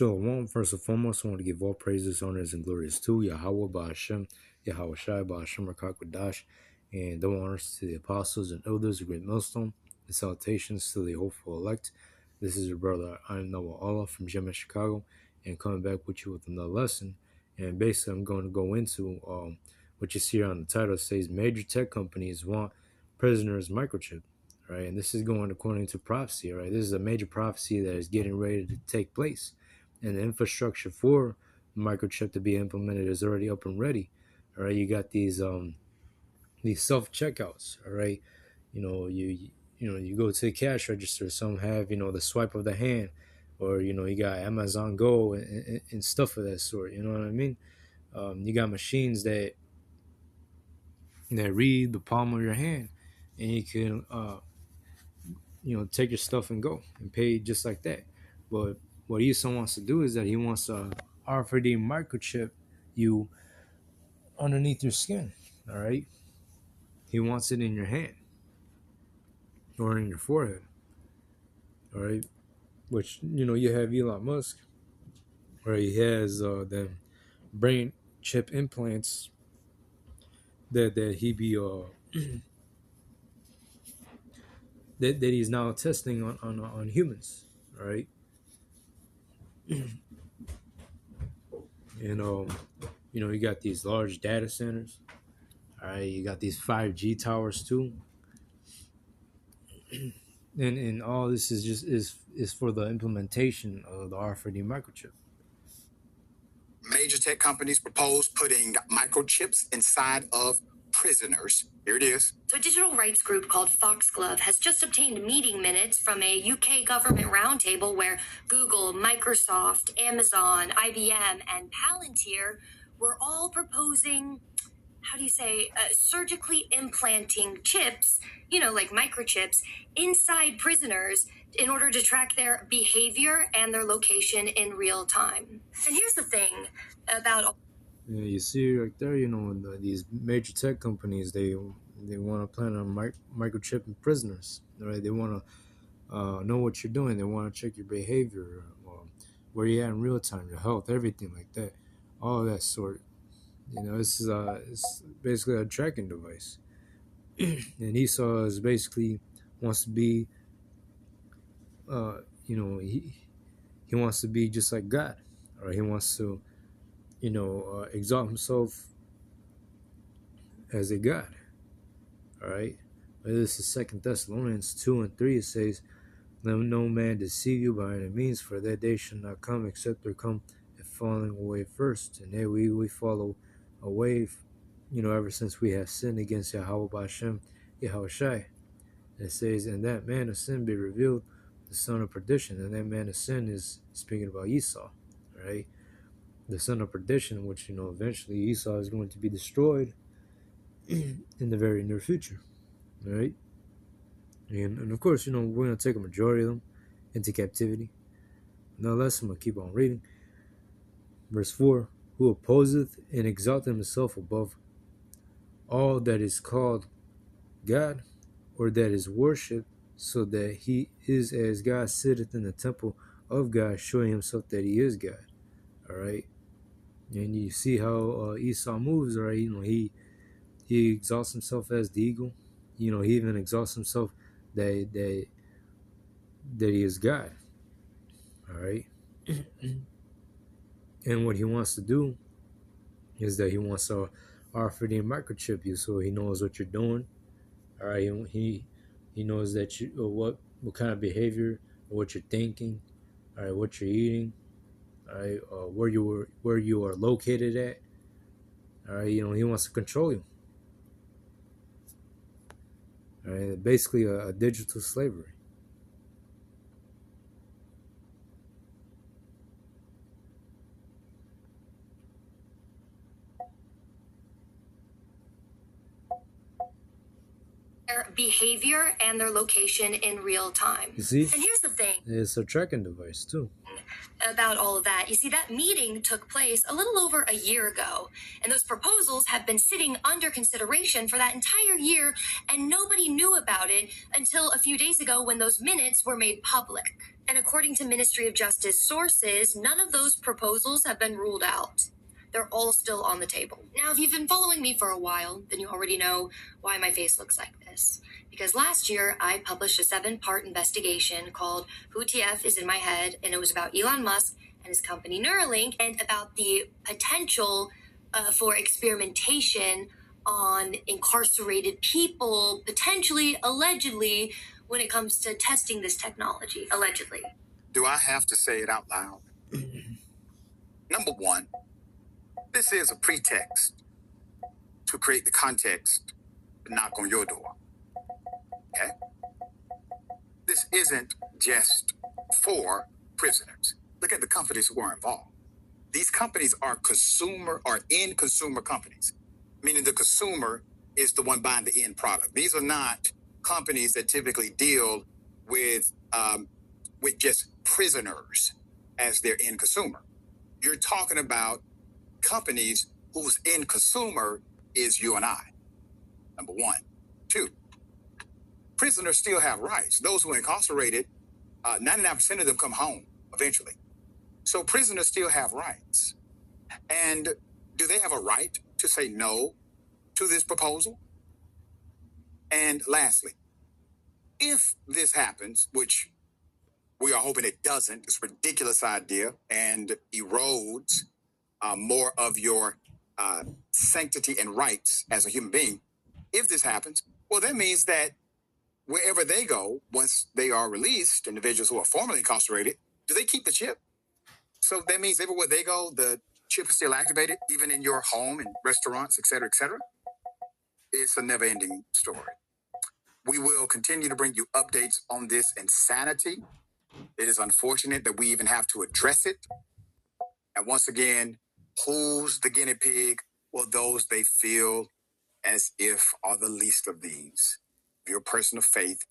Shalom. First and foremost, I want to give all praises, honors, and glories to Yahweh Ba'ashem, Yahweh Shai Ba'ashem Rakakwadash, and double honors to the apostles and elders of Great Millstone, and salutations to the hopeful elect. This is your brother, I am Noah Allah from Gem, Chicago, and coming back with you with another lesson. And basically, I'm going to go into what you see here on the title. It says major tech companies want prisoners microchip. Right, and this is going according to prophecy. Right, this is a major prophecy that is getting ready to take place, and the infrastructure for microchip to be implemented is already up and ready. All right, you got these self checkouts. All right, you go to the cash register. Some have the swipe of the hand, or you got Amazon Go and stuff of that sort. You know what I mean? You got machines that read the palm of your hand, and you can take your stuff and go and pay just like that. But what Esau wants to do is that he wants to RFID microchip you underneath your skin. All right, he wants it in your hand or in your forehead. All right, which you have Elon Musk, where he has them brain chip implants that he be that he's now testing on humans. All right, and you got these large data centers. All right, you got these 5G towers too, and all this is just is for the implementation of the RFID microchip. Major tech companies propose putting microchips inside of prisoners. Here it is. So a digital rights group called Foxglove has just obtained meeting minutes from a UK government roundtable where Google, Microsoft, Amazon, IBM, and Palantir were all proposing, surgically implanting chips, like microchips, inside prisoners in order to track their behavior and their location in real time. And here's the thing about... Yeah, you see right there, these major tech companies, they want to plant a microchip in prisoners, right? They want to know what you're doing. They want to check your behavior, where you're at in real time, your health, everything like that, all that sort. This is it's basically a tracking device. And Esau is basically wants to be, he wants to be just like God, or he wants to, exalt himself as a God. All right. But this is 2 Thessalonians 2:3. It says, "Let no man deceive you by any means, for that day shall not come except there come a falling away first, and there we follow away, ever since we have sinned against Yahweh Ba'ashem, Yahweh Shai." It says, "And that man of sin be revealed, the son of perdition." And that man of sin is speaking about Esau, right? The son of perdition, which eventually Esau is going to be destroyed in the very near future, right? And of course, we're going to take a majority of them into captivity. Nonetheless, I'm going to keep on reading. Verse 4, "Who opposeth and exalteth himself above all that is called God, or that is worshipped, so that he is as God sitteth in the temple of God, showing himself that he is God." All right. And you see how Esau moves, right? He exalts himself as the eagle. He even exalts himself that he is God. All right. And what he wants to do is that he wants to RFID microchip you, so he knows what you're doing. All right. He knows that what kind of behavior, what you're thinking. All right, what you're eating. All right, where you are located at. All right, he wants to control you. All right, basically a digital slavery. Their behavior and their location in real time. You see? And here's the thing. It's a tracking device too. about all of that. You see, that meeting took place a little over a year ago, and those proposals have been sitting under consideration for that entire year, and nobody knew about it until a few days ago when those minutes were made public. And according to Ministry of Justice sources, none of those proposals have been ruled out. They're all still on the table. Now, if you've been following me for a while, then you already know why my face looks like this. Because last year, I published a 7-part investigation called Who TF is in My Head, and it was about Elon Musk and his company Neuralink, and about the potential for experimentation on incarcerated people, potentially, allegedly, when it comes to testing this technology, allegedly. Do I have to say it out loud? Number one, this is a pretext to create the context to knock on your door. Okay? This isn't just for prisoners. Look at the companies who are involved. These companies are end consumer companies, meaning the consumer is the one buying the end product. These are not companies that typically deal with just prisoners as their end consumer. You're talking about companies whose end consumer is you and I. Number one. Two, prisoners still have rights. Those who are incarcerated, 99% of them come home eventually. So prisoners still have rights. And do they have a right to say no to this proposal? And lastly, if this happens, which we are hoping it doesn't, this ridiculous idea, and erodes more of your sanctity and rights as a human being, if this happens, well, that means that wherever they go, once they are released, individuals who are formerly incarcerated, do they keep the chip? So that means everywhere they go, the chip is still activated, even in your home and restaurants, et cetera, et cetera. It's a never-ending story. We will continue to bring you updates on this insanity. It is unfortunate that we even have to address it. And once again, who's the guinea pig? Well, those they feel as if are the least of these. If you're a person of faith,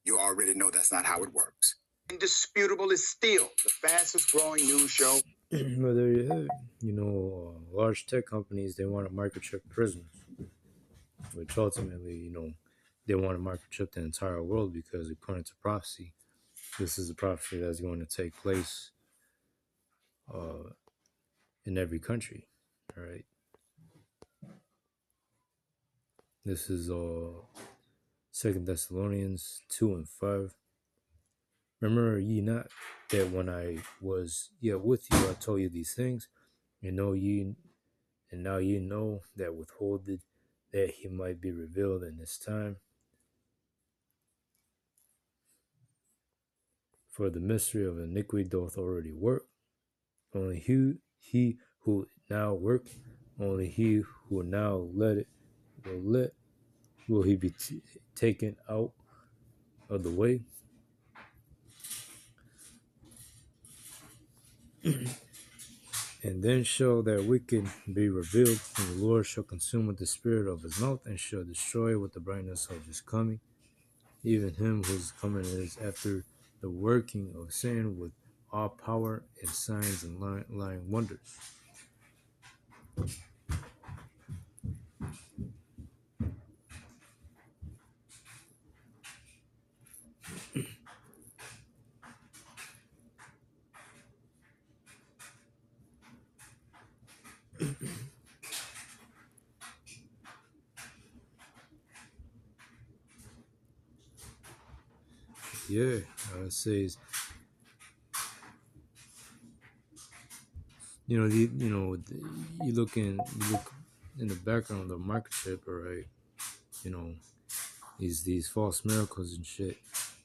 you already know that's not how it works. Indisputable is still the fastest growing news show. Well, there you have it. Large tech companies, they want to microchip prisoners, which ultimately, they want to microchip the entire world because according to prophecy, this is a prophecy that's going to take place in every country. All right. This is 2 Thessalonians 2:5. Remember ye not that when I was yet with you, I told you these things, and now ye know that withholded that he might be revealed in this time. For the mystery of iniquity doth already work. Only he who now work, only he who now will he be taken out of the way. And then shall that wicked be revealed, and the Lord shall consume with the spirit of his mouth, and shall destroy with the brightness of his coming, even him whose coming is after the working of sin with all power and signs and lying wonders. Yeah, it says, you look in the background of the microchip, all right, these false miracles and shit. It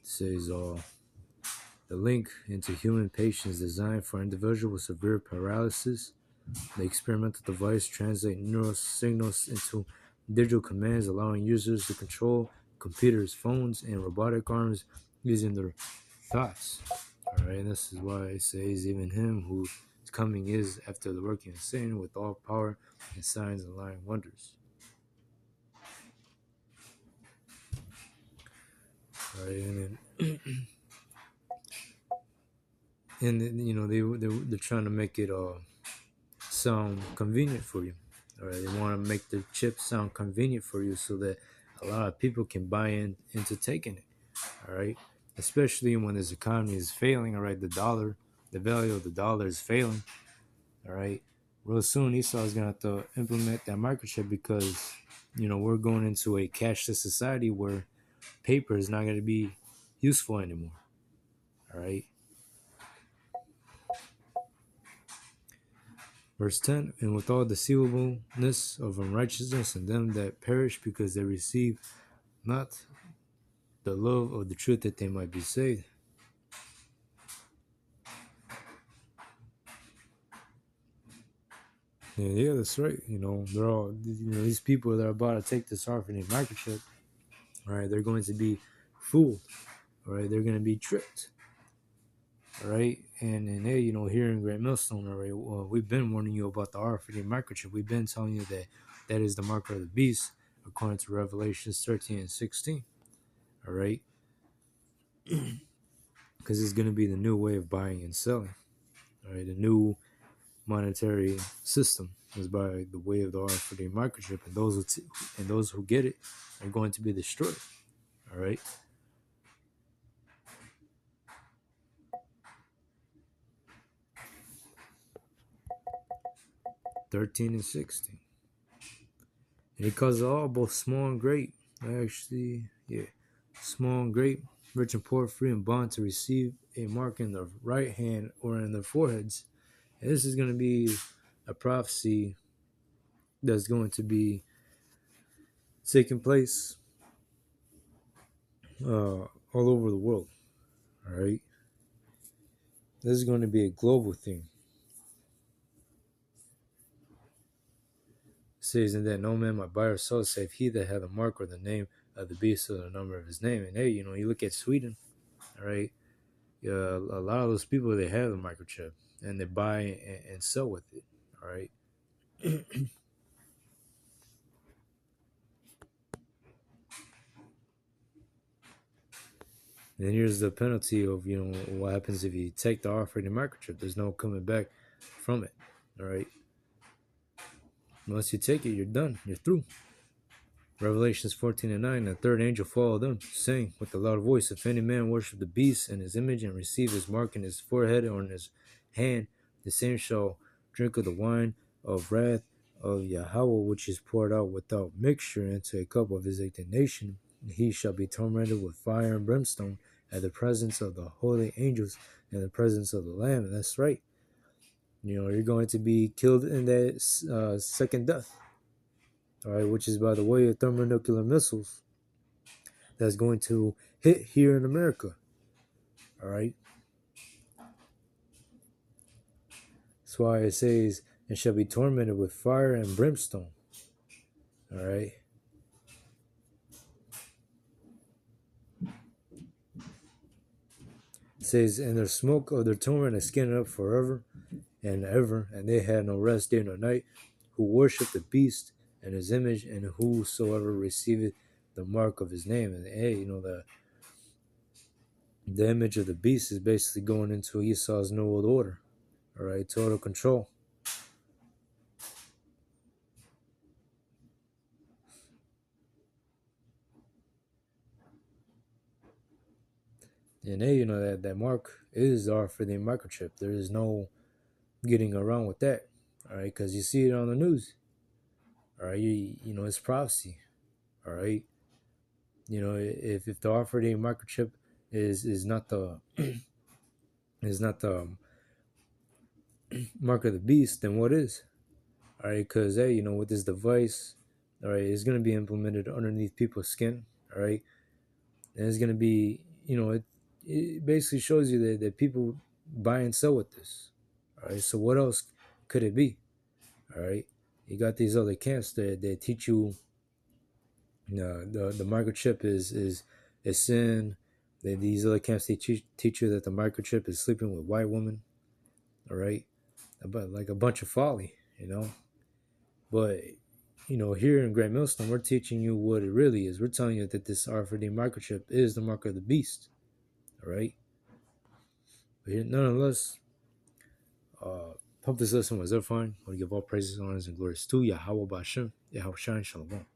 says, the link into human patients designed for individuals with severe paralysis. The experimental device translates neural signals into digital commands, allowing users to control computers, phones, and robotic arms using their thoughts. All right, and this is why it says, even him whose coming is after the working of sin with all power and signs and lying wonders. All right, and then and they're trying to make it sound convenient for you. All right, they want to make the chip sound convenient for you so that a lot of people can buy into taking it. All right, especially when this economy is failing. All right, the value of the dollar is failing. All right, real soon Esau is gonna have to implement that microchip because we're going into a cashless society where paper is not going to be useful anymore. All right. Verse 10, and with all deceivableness of unrighteousness and them that perish because they receive not the love of the truth that they might be saved. Yeah, that's right. They're all, these people that are about to take this orphanage microchip, all right, they're going to be fooled, all right, they're going to be tricked, all right, and hey, here in Great Millstone, all right, well, we've been warning you about the orphanage microchip. We've been telling you that is the mark of the beast, according to Revelations 13 and 16, all right, because it's going to be the new way of buying and selling, all right, the new monetary system is by the way of the orphanage microchip, and those who get it are going to be destroyed, all right. 13 and 16. And he causes all, both small and great, actually, yeah, small and great, rich and poor, free and bond, to receive a mark in their right hand or in their foreheads. And this is going to be a prophecy that's going to be taking place all over the world. All right. This is going to be a global thing. It says, and that no man might buy or sell save he that hath a mark or the name of the beast or the number of his name. And hey, you look at Sweden, all right. Yeah, a lot of those people, they have a microchip and they buy and sell with it. All right. And here's the penalty of what happens if you take the offering of microchip. There's no coming back from it. All right. Once you take it, you're done. You're through. Revelations 14 and 9, the third angel followed them, saying with a loud voice, if any man worship the beast and his image and receive his mark in his forehead or in his hand, the same shall drink of the wine of wrath of Yahweh, which is poured out without mixture into a cup of his indignation. He shall be tormented with fire and brimstone at the presence of the holy angels and the presence of the Lamb. And that's right. You're going to be killed in that second death. All right, which is by the way of thermonuclear missiles that's going to hit here in America. All right. That's why it says, and shall be tormented with fire and brimstone. All right. It says, and their smoke of their torment is skinned up forever and ever, and they had no rest day nor night, who worship the beast and his image, and whosoever receiveth the mark of his name. And hey, the image of the beast is basically going into Esau's New World Order. All right, total control. And hey, that mark is our for the microchip. There is no getting around with that. All right, because you see it on the news. All right, it's prophecy. All right, if the offer of the microchip is not the is not the mark of the beast, then what is? All right, because hey, with this device, all right, it's gonna be implemented underneath people's skin. All right, and it's gonna be, it basically shows you that people buy and sell with this. All right, so what else could it be? All right, you got these other camps that teach you the microchip is sin. These other camps, they teach you that the microchip is sleeping with white women. All right, but like a bunch of folly, But here in Great Millstone, we're teaching you what it really is. We're telling you that this RFID microchip is the mark of the beast. All right. But nonetheless, hope this lesson was edifying. I want to give all praises, honors, and glories to Yahweh Bashem, Yahweh Shai, Shalom.